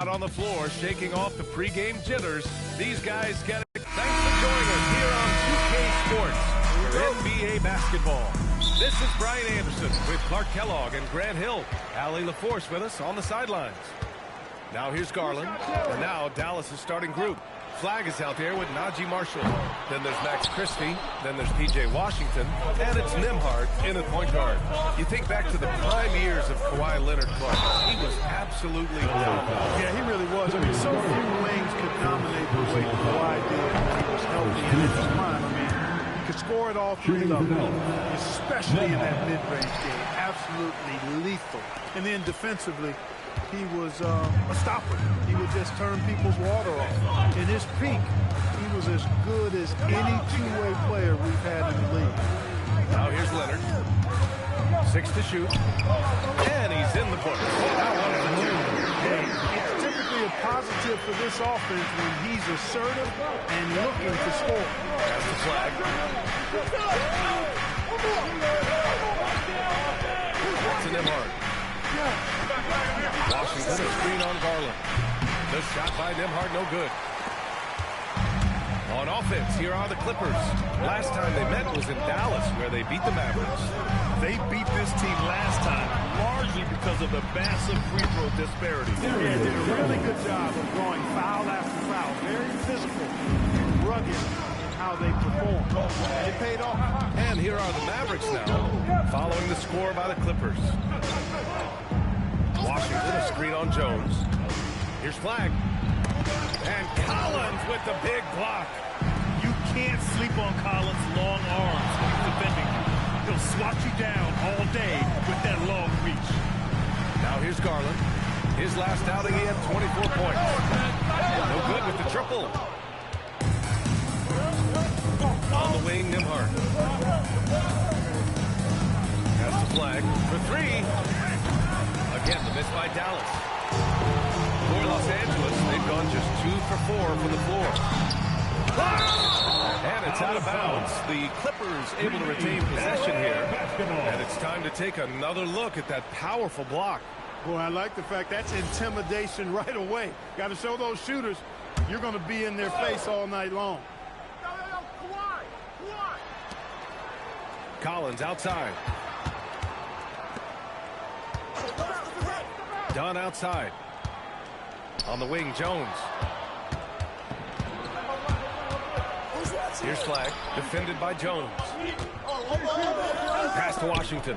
Out on the floor, shaking off the pregame jitters. These guys get it. Thanks for joining us here on 2K Sports for NBA basketball. This is Brian Anderson with Clark Kellogg and Grant Hill. Allie LaForce with us on the sidelines. Now here's Garland, and now Dallas' starting group. Flag is out there with Najee Marshall. Then there's Max Christie. Then there's P.J. Washington. And it's Nembhard in at point guard. You think back to the prime years of Kawhi Leonard, Clark. He was absolutely phenomenal. Yeah, he really was. I mean, so few wings could dominate the way Kawhi did when he was healthy and in his prime. I mean, he could score at all three levels, especially in that mid-range game. Absolutely lethal. And then defensively, he was a stopper. He would just turn people's water off. In his peak, he was as good as any two-way player we've had in the league. Now here's Leonard. 6 to shoot. And he's in the books. Now 1 for 2. Hey, it's typically a positive for this offense when he's assertive and looking to score. That's the flag. To Nembhard. Washington, a screen on Garland. The shot by Nembhard, no good. On offense, here are the Clippers. Last time they met was in Dallas, where they beat the Mavericks. They beat this team last time, largely because of the massive free throw disparity. Yeah, they did a really good job of drawing foul after foul. Very physical, rugged in how they perform. And it paid off. And here are the Mavericks now, following the score by the Clippers. Washington, a screen on Jones. Here's Flag. And Collins with the big block. You can't sleep on Collins' long arms when he's defending you. He'll swat you down all day with that long reach. Now here's Garland. His last outing, he had 24 points. No good with the triple. On the wing, Nembhard. Has the Flag for 3. Again, the miss by Dallas. For Los Angeles, they've gone just 2 for 4 from the floor. And it's out of bounds. The Clippers able to retain possession here. And it's time to take another look at that powerful block. Boy, I like the fact that's intimidation right away. Got to show those shooters you're going to be in their face all night long. Collins outside. Dunn outside. On the wing, Jones. Here's Flag, defended by Jones. Pass to Washington.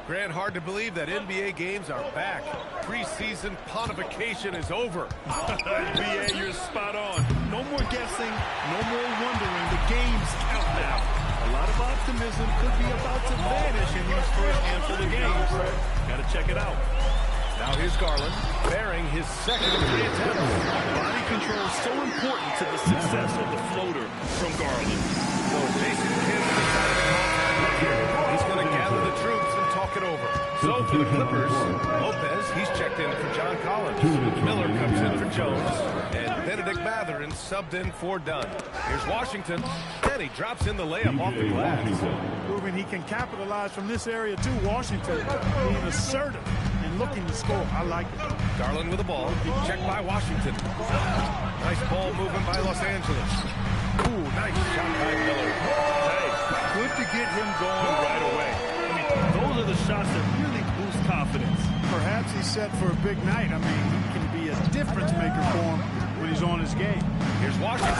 Grant, hard to believe that NBA games are back. Preseason pontification is over. NBA, you're spot on. No more guessing, no more wondering. The game's out now. A lot of optimism could be about to vanish in these first handful of games. Got to check it out. Now here's Garland, bearing his second of 3 attempts. Body control is so important to the success of the floater from Garland. So Jason Kidd decided to call time here. He's going to gather the troops and talk it over. So for the Clippers, Lopez, he's checked in for John Collins. Miller comes in for Jones. And Benedict Mathurin subbed in for Dunn. Here's Washington. Then he drops in the layup off the glass. Proving he can capitalize from this area too. Washington being assertive and looking to score. I like it. Garland with the ball. Checked by Washington. Nice ball movement by Los Angeles. Ooh, nice shot by Miller. Hey, good to get him going right away. I mean, those are the shots that really boost confidence. Perhaps he's set for a big night. I mean, he can be a difference maker for him when he's on his game. Here's Washington.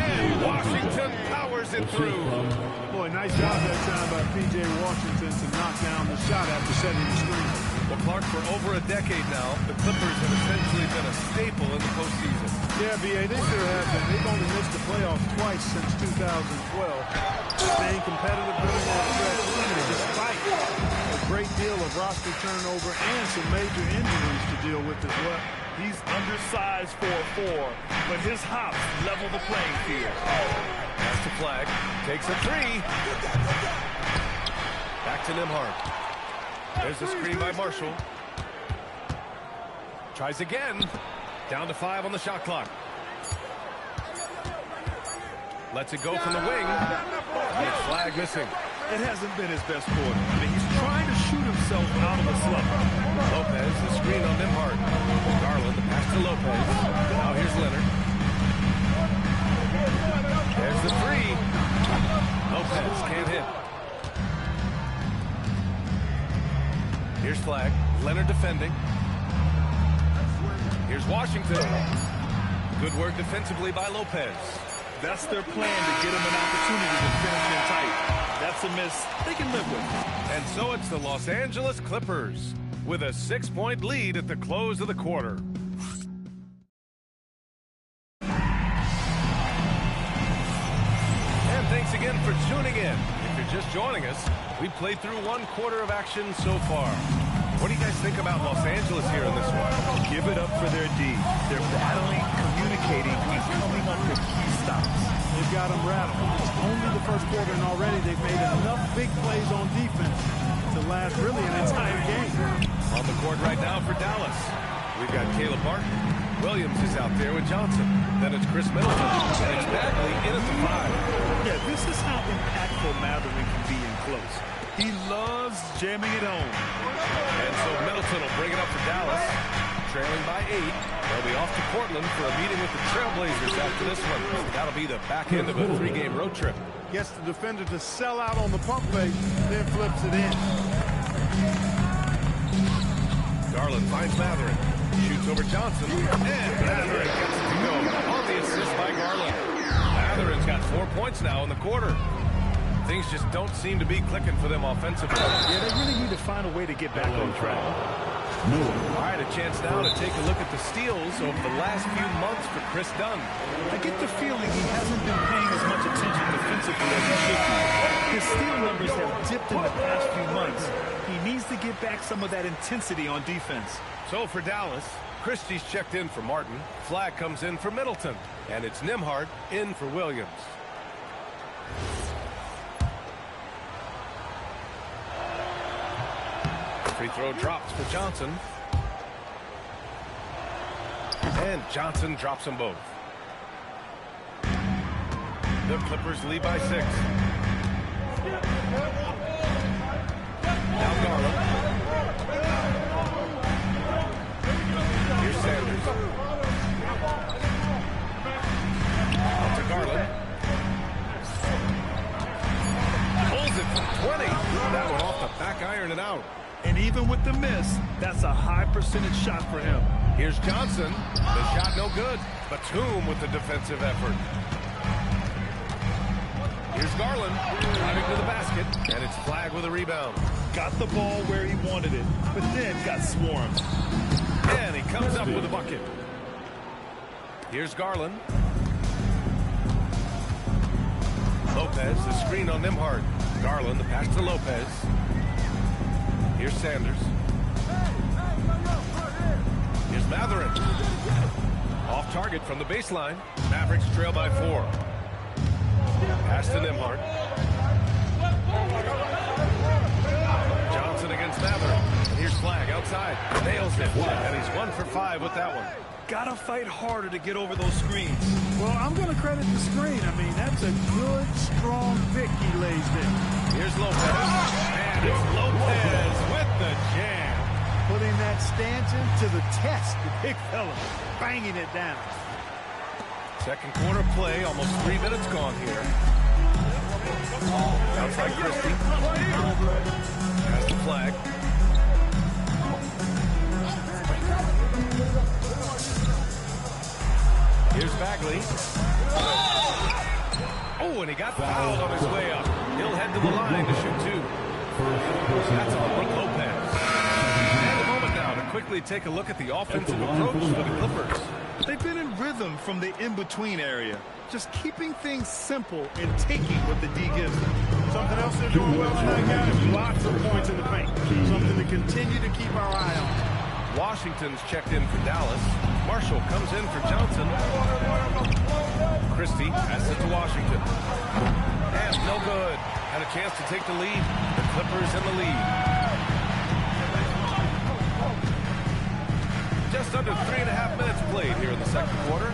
And Washington powers it through. Boy, nice job that time by P.J. Washington to knock down the shot after setting the screen. Well, Clark, for over a decade now, the Clippers have essentially been a staple in the postseason. Yeah, B.A., they sure have been. They've only missed the playoffs twice since 2012. Staying competitive during that stretch, despite a great deal of roster turnover and some major injuries to deal with as well. He's undersized for a 4, but his hops level the playing field. That's the Flag. Takes a 3. Back to Nembhard. There's a screen by Marshall. Tries again. Down to 5 on the shot clock. Lets it go from the wing. And Flag missing. It hasn't been his best quarter. I mean, he's trying to shoot himself himself out of a slump. Lopez, the screen on Nimhart. Garland, the pass to Lopez. Now here's Leonard. There's the three. Lopez can't hit. Here's Flag. Leonard defending. Here's Washington. Good work defensively by Lopez. That's their plan, to get him an opportunity to finish in tight. That's a miss they can live with. And so it's the Los Angeles Clippers with a 6-point lead at the close of the quarter. And thanks again for tuning in. If you're just joining us, we played through 1 quarter of action so far. What do you guys think about Los Angeles here in this one? Give it up for their D. They're battling, communicating, and coming up with key stops. They've got them rattled. It's only the first quarter, and already they've made enough big plays on defense to last really an entire game. On the court right now for Dallas, we've got Caleb Martin. Williams is out there with Johnson. Then it's Chris Middleton. And it's Bagley in at the 5. Yeah, this is how impactful Matherin can be in close. He loves jamming it home. And so Middleton will bring it up for Dallas, trailing by 8. They'll be off to Portland for a meeting with the Trailblazers after this one. That'll be the back end of a 3-game road trip. Gets the defender to sell out on the pump fake, then flips it in. Garland finds Matherin, shoots over Johnson, and Matherin gets it to go on the assist by Garland. Matherin's got 4 points now in the quarter. Things just don't seem to be clicking for them offensively. Yeah, they really need to find a way to get back on track. All right, a chance now to take a look at the steals over the last few months for Chris Dunn. I get the feeling he hasn't been paying as much attention defensively as he should be. His steal numbers have dipped in the past few months. He needs to get back some of that intensity on defense. So for Dallas, Christie's checked in for Martin. Flag comes in for Middleton. And it's Nimhart in for Williams. Free throw drops for Johnson. And Johnson drops them both. The Clippers lead by 6. Now Garland. Here's Sanders. Up to Garland. Pulls it from 20. That one off the back iron and out. And even with the miss, that's a high percentage shot for him. Here's Johnson. The shot no good. Batum with the defensive effort. Here's Garland driving to the basket, and it's Flag with a rebound. Got the ball where he wanted it, but then got swarmed. And he comes up with a bucket. Here's Garland. Lopez, the screen on Nimhart. Garland, the pass to Lopez. Here's Sanders. Here's Matherin. Off target from the baseline. Mavericks trail by 4. Pass to Nimhart. Johnson against Matherin. And here's Flag outside. Nails it. And he's 1 for 5 with that one. Gotta fight harder to get over those screens. Well, I'm going to credit the screen. I mean, that's a good, strong pick he lays there. Here's Lopez. And it's Lopez with the jam. Putting that stanchion to the test, the big fella, banging it down. Second quarter play, almost 3 minutes gone here. Outside Christie. Has the Flag. Here's Bagley. Oh, and he got fouled on his way up. He'll head to the line to shoot 2. That's on Brook Lopez. And a moment now to quickly take a look at the offensive approach for the Clippers. They've been in rhythm from the in-between area, just keeping things simple and taking what the D gives them. Something else they're doing well tonight, guys. Lots of points in the paint. Something to continue to keep our eye on. Washington's checked in for Dallas. Marshall comes in for Johnson. Christie passes it to Washington. And no good. Had a chance to take the lead. The Clippers in the lead. Just under 3.5 minutes played here in the second quarter.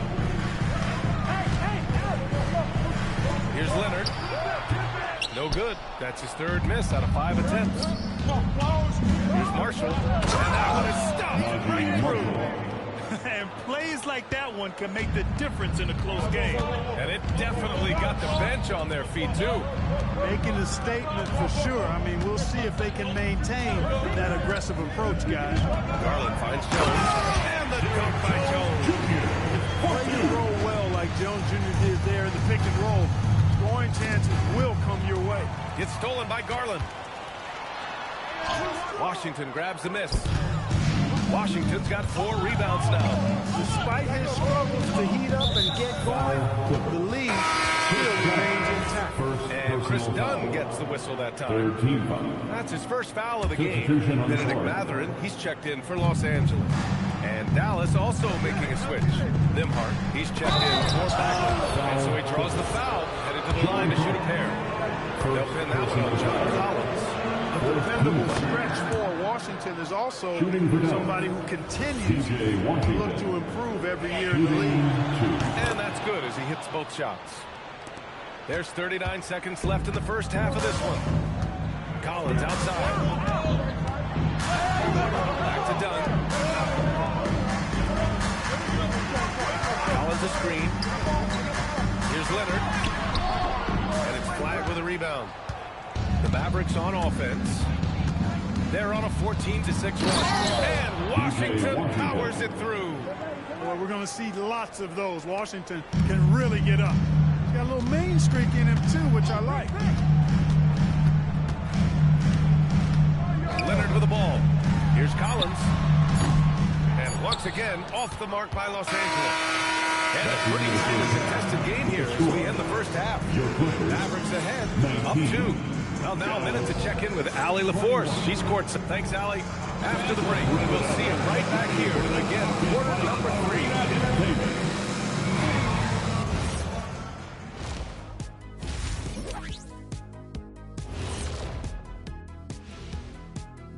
Here's Leonard. No good. That's his third miss out of 5 attempts. Here's Marshall. And that one is stopped right through. And plays like that one can make the difference in a close game. And it definitely got the bench on their feet, too. Making a statement for sure. I mean, we'll see if they can maintain that aggressive approach, guys. Garland finds Jones. And the dunk by Jones. Play your role well like Jones Jr. did there in the pick and roll. Scoring chances will come your way. Gets stolen by Garland. Washington grabs the miss. Washington's got 4 rebounds now. Despite his struggles to heat up and get going, the lead still remains intact. And Chris Dunn gets the whistle that time. That's his first foul of the game. Benedict Mathurin, he's checked in for Los Angeles. And Dallas also making a switch. Nembhard, he's checked in for Bagley. And so he draws the foul, headed to the line to shoot a pair. They'll pin that one on John Collins. A dependable stretch for Washington is also somebody who continues to look to improve every year in the league. And that's good as he hits both shots. There's 39 seconds left in the first half of this one. Collins outside. Back to Dunn. Collins a screen. Here's Leonard. And it's flagged with a rebound. The Mavericks on offense. They're on a 14-6 run. And Washington powers it through. Boy, we're going to see lots of those. Washington can really get up. He's got a little main streak in him, too, which I like. Leonard with the ball. Here's Collins. And once again, off the mark by Los Angeles. And a pretty highly contested game here as we end the first half. Mavericks ahead, up 2. Well, now a minute to check in with Allie LaForce. She's courtside. Thanks, Allie. After the break, we'll see it right back here to begin quarter number 3.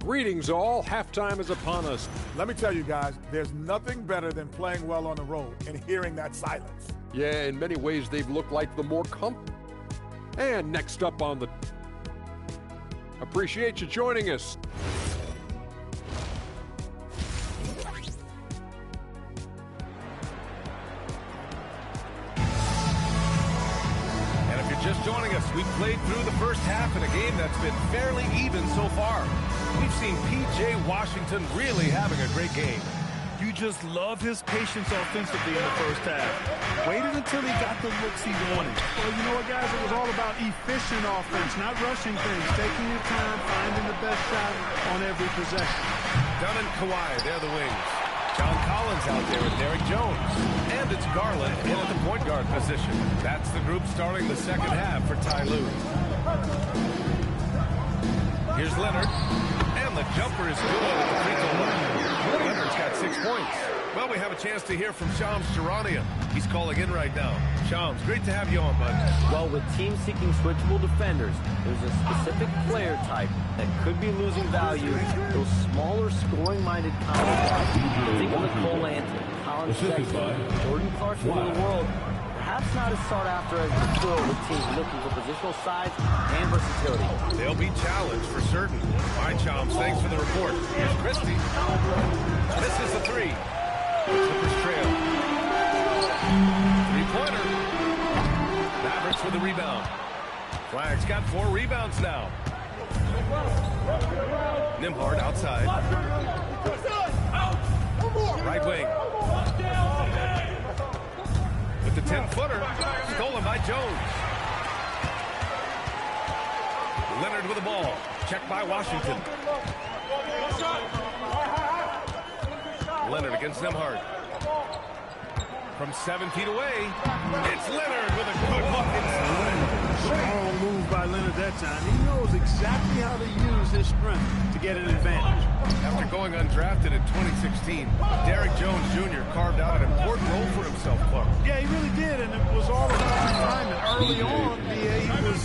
Greetings all, halftime is upon us. Let me tell you guys, there's nothing better than playing well on the road and hearing that silence. Yeah, in many ways they've looked like the more And next up on the... Appreciate you joining us. And if you're just joining us, we've played through the first half in a game that's been fairly even so far. We've seen P.J. Washington really having a great game. You just love his patience offensively in the first half. Waited until he got the looks he wanted. Well, you know what, guys? It was all about efficient offense, not rushing things, taking your time, finding the best shot on every possession. Dunn and Kawhi, they're the wings. John Collins out there with Derrick Jones. And it's Garland in at the point guard position. That's the group starting the second half for Ty Lue. Here's Leonard. And the jumper is good at the free throw line. Leonard's got 6 points. Well, we have a chance to hear from Shams Charania. He's calling in right now. Shams, great to have you on, bud. Well, with teams seeking switchable defenders, there's a specific player type that could be losing value. Those smaller, scoring-minded counterparts. Think of Cole Anthony, Colin Sexton, Jordan Clarkson of the world. Perhaps not as sought after as before with teams looking for positional size and versatility. They'll be challenged for certain. All right, Shams, thanks for the report. Here's Christie. This is the 3. Clippers trail. 3-pointer. Mavericks with the rebound. Flag's got 4 rebounds now. Nembhard outside. Right wing. With the 10-footer. Stolen by Jones. Leonard with the ball. Checked by Washington. Leonard against Nembhard. From 7 feet away, it's Leonard with a good look inside. Strong move by Leonard that time. He knows exactly how to use his strength to get an advantage. After going undrafted in 2016, Derrick Jones Jr. carved out an important role for himself, Clark. Yeah, he really did, and it was all about refinement. Early on, he was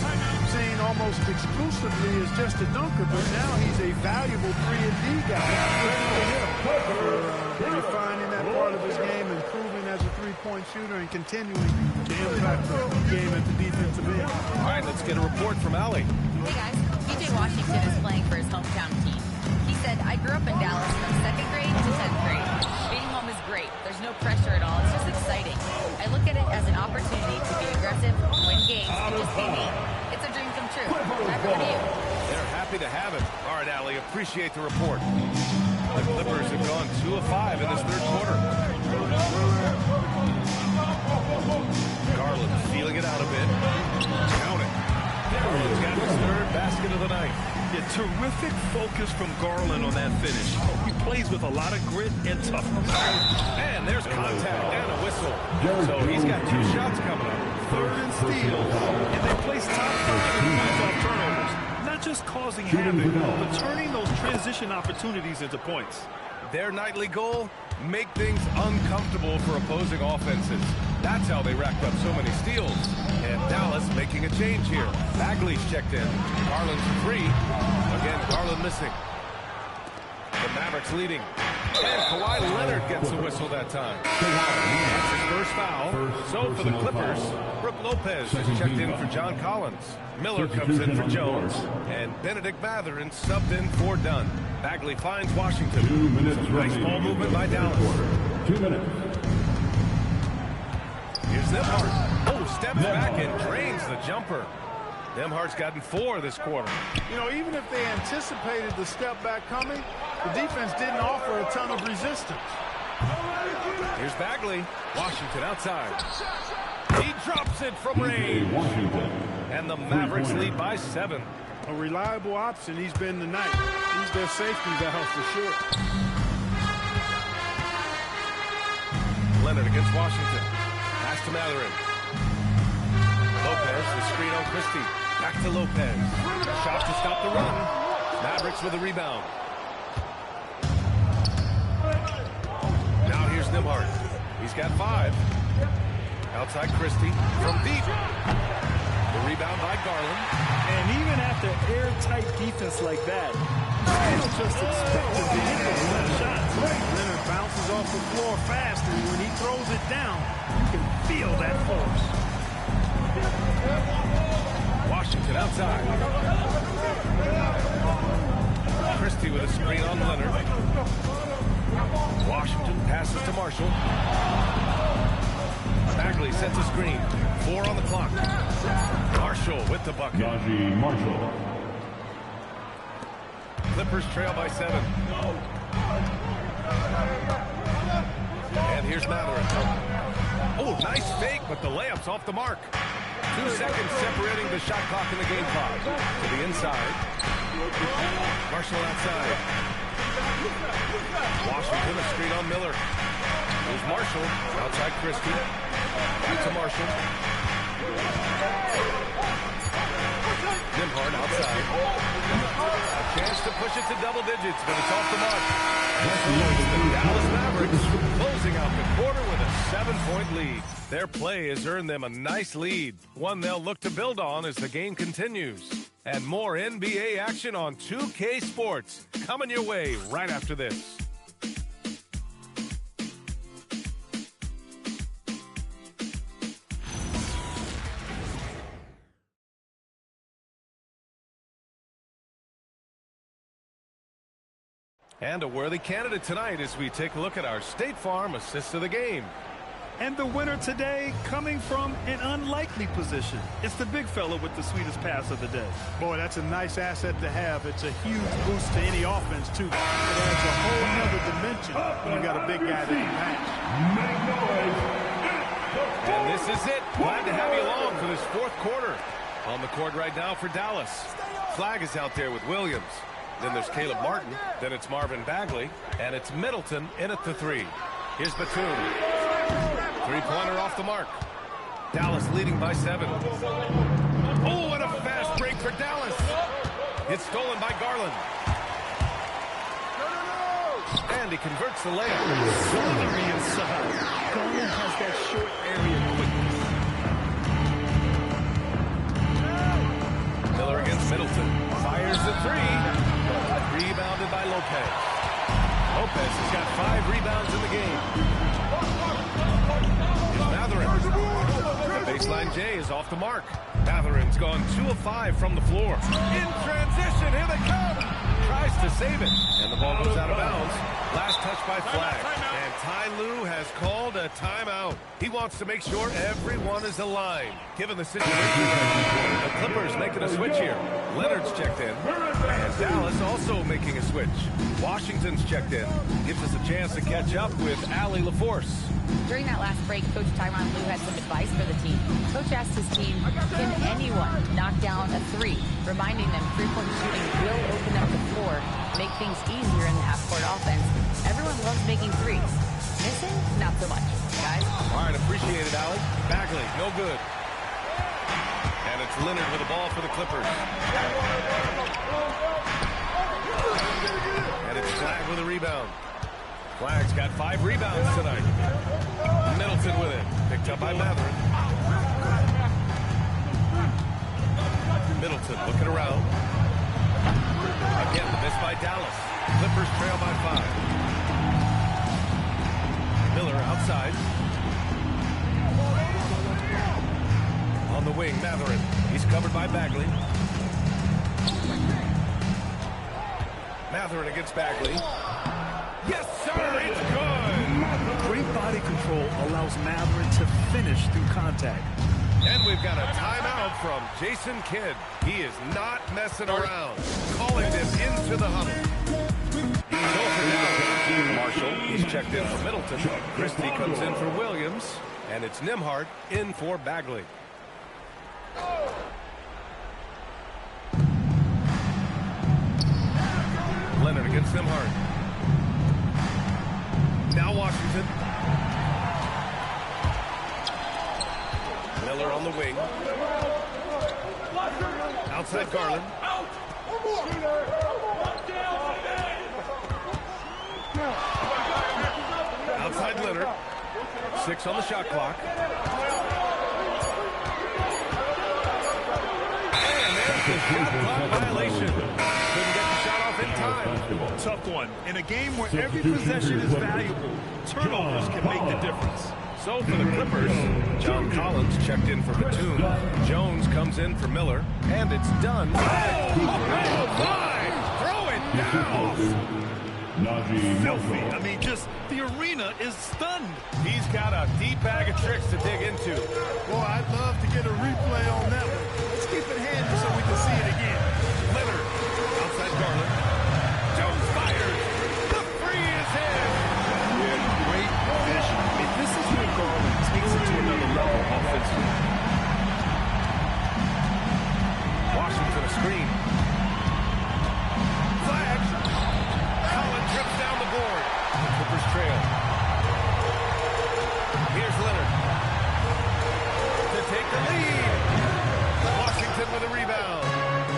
seen almost exclusively as just a dunker, but now he's a valuable 3-and-D guy. Ready to hit. Refining that part of his game, improving as a three-point shooter, and and continuing to impact the game at the defensive end. All right, let's get a report from Allie. Hey guys, PJ Washington is playing for his hometown team. He said, I grew up in Dallas from 2nd grade to 10th grade. Being home is great. There's no pressure at all. It's just exciting. I look at it as an opportunity to be aggressive, win games, and just be me. It's a dream come true. Back over to you. They're happy to have it. All right, Allie, appreciate the report. The Clippers have gone 2 of 5 in this third quarter. Garland feeling it out a bit. Count it. Garland's got his third basket of the night. Yeah, terrific focus from Garland on that finish. He plays with a lot of grit and toughness. And there's contact and a whistle. So he's got 2 shots coming up. Third and steal. And they place top 5 in points off turnovers. Not just causing havoc, but turning those transition opportunities into points. Their nightly goal, make things uncomfortable for opposing offenses. That's how they racked up so many steals. And Dallas making a change here. Bagley's checked in. Garland's for 3. Again, Garland missing. The Mavericks leading. And Kawhi Leonard gets a whistle that time. That's his first foul. So for the Clippers, Brook Lopez is checked in for John Collins. Miller comes in for Jones. And Benedict Mathurin subbed in for Dunn. Bagley finds Washington. 2 minutes. Nice ball movement by Dallas. 2 minutes. Here's Nembhard. Oh, steps back and drains the jumper. Nembhard's gotten 4 this quarter. You know, even if they anticipated the step back coming, the defense didn't offer a ton of resistance. Here's Bagley. Washington outside. He drops it from range. And the Mavericks lead by 7. A reliable option he's been tonight. He's their safety valve for sure. Leonard against Washington. Pass to Mathurin. Lopez, the screen on Christie. Back to Lopez. Shot to stop the run. Mavericks with a rebound. Now here's Nembhard. He's got 5. Outside Christie from deep. The rebound by Garland. And even after airtight defense like that, you don't just expect to be hit those left shots. Leonard bounces off the floor fast, and when he throws it down, you can feel that force. Washington outside. Christie with a screen on Leonard. Washington passes to Marshall. Bagley sets a screen. 4 on the clock. Marshall with the bucket. Marshall. Clippers trail by 7. And here's Mathurin. Oh, nice fake, but the layup's off the mark. 2 seconds separating the shot clock and the game clock. To the inside. Marshall outside. Washington, a screen on Miller. Here's Marshall. Outside Christie. Back to Marshall. Nembhard outside. A chance to push it to double digits, but it's off the mark. The Dallas Mavericks closing out the quarter with a 7-point lead. Their play has earned them a nice lead, one they'll look to build on as the game continues. And more NBA action on 2K Sports coming your way right after this. And a worthy candidate tonight as we take a look at our State Farm assist of the game. And the winner today coming from an unlikely position. It's the big fella with the sweetest pass of the day. Boy, that's a nice asset to have. It's a huge boost to any offense, too. It adds a whole nother dimension when you got a big guy that can pass. And this is it. Glad to have you along for this fourth quarter. On the court right now for Dallas. Flag is out there with Williams. Then there's Caleb Martin. Then it's Marvin Bagley. And it's Middleton in at the 3. Here's Batum. Three-pointer off the mark. Dallas leading by 7. Oh, and a fast break for Dallas. It's stolen by Garland. And he converts the layup. Delivery inside. Garland has that short area quickness. Miller against Middleton. Fires the 3. Rebounded by Lopez. Lopez has got 5 rebounds in the game. Here's Mathurin. Baseline J is off the mark. Matherin's gone 2 of 5 from the floor. In transition, here they come. Tries to save it, and the ball goes out of bounds. Last touch by Flag. And Ty Lue has called a timeout. He wants to make sure everyone is aligned. Given the situation, the Clippers making a switch here. Leonard's checked in, and Dallas also making a switch. Washington's checked in. Gives us a chance to catch up with Allie LaForce. During that last break, Coach Tyronn Lue had some advice for the team. Coach asked his team, can anyone knock down a three? Reminding them three-point shooting will open up the floor, make things easier in the half-court offense. Everyone loves making threes. Missing? Not so much, guys. All right, appreciate it, Allie. Bagley, no good. And it's Leonard with the ball for the Clippers. And it's Flag with a rebound. Flag's got 5 rebounds tonight. Middleton with it. Picked up by Matherin. Middleton looking around. Again, the miss by Dallas. Clippers trail by 5. Miller outside. On the wing, Matherin. He's covered by Bagley. Matherin against Bagley. Yes, sir, it's good. Great body control allows Matherin to finish through contact. And we've got a timeout from Jason Kidd. He is not messing around. Calling this into the huddle. Marshall, he's checked in for Middleton. Christie comes in for Williams. And it's Nembhard in for Bagley. Leonard against Nembhard. Now Washington. Miller on the wing. Outside Garland. Outside Leonard. 6 on the shot clock. And there's the shot clock violation. Couldn't get the shot off in time. Tough one. In a game where every possession is valuable, turnovers can make the difference. So for the Clippers, John Collins checked in for Batum. Jones comes in for Miller. And it's done. Oh, my! Throw it down! Filthy. I mean, just the arena is stunned. He's got a deep bag of tricks to dig into. Boy, I'd love to get a replay on that one. Let's keep it handy so we can see it again. Leonard, outside Garland. Jones fires. The three is in. With great vision. I mean, this is where Garland takes it to another level offensively. Washington a screen. Flag. Collins trips down the board. The Clippers trail. Here's Leonard to take the lead. Washington with a rebound.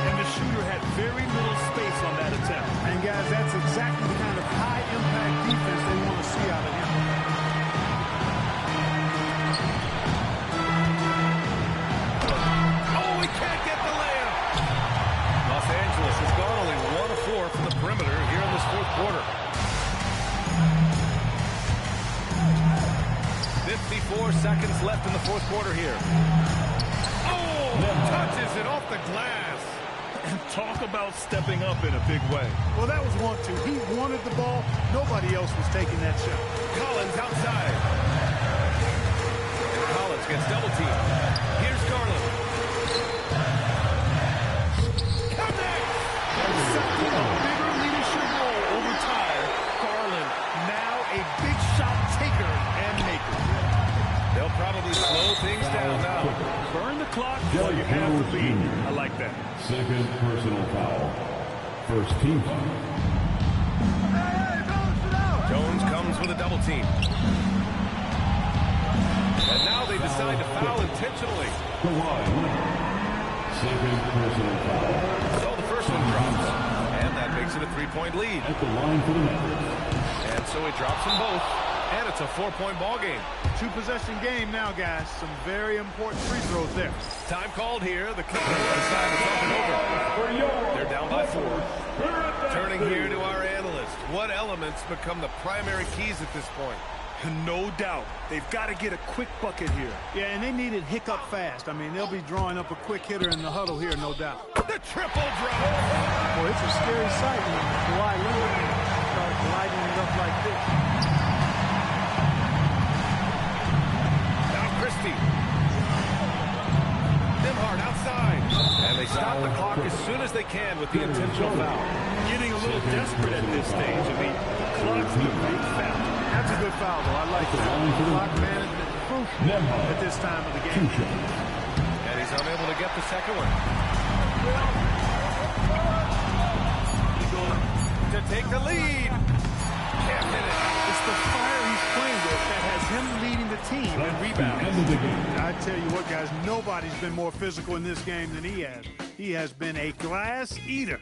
And the shooter had very little space on that attempt. And guys, that's exactly the kind of high-impact defense they want to see out of him. Oh, we can't get the layup. Los Angeles has gone only 1 of 4 from the perimeter here in this fourth quarter. 54 seconds left in the fourth quarter here. Oh, touches it off the glass. And talk about stepping up in a big way. Well, that was 1-2. He wanted the ball. Nobody else was taking that shot. Collins outside. And Collins gets double teamed. Here's Garland. Connect! Accepting a bigger leadership role over time. Garland, now a big shot taker and maker. They'll probably slow things down now. Burn the clock while you have the lead. I like that. Second personal foul. First team foul. Jones comes with a double team. And now they decide to foul intentionally. Second personal foul. So the first one drops. And that makes it a 3-point lead. At the line for the Mavericks. And so he drops them both. And it's a 4-point ball game. 2-possession game now, guys. Some very important free throws there. Time called here. The Clippers decide to talk it over. They're down by 4. Turning here to our analyst. What elements become the primary keys at this point? No doubt. They've got to get a quick bucket here. Yeah, and they need it hiccup fast. I mean, they'll be drawing up a quick hitter in the huddle here, no doubt. The triple drop. Boy, it's a scary sight when Kawhi Leonard starts lighting it up like this. Now Christie. Nimhard outside. And they stop the clock as soon as they can with the intentional foul. Getting a little desperate at this stage. I mean, the clock's the big foul. That's a good foul, though. I like that. Clock management crucial at this time of the game. And he's unable to get the second one. To take the lead. Can't hit it. It's the fire he's playing with that has him leading the team in rebounds. I tell you what, guys, nobody's been more physical in this game than he has. He has been a glass eater.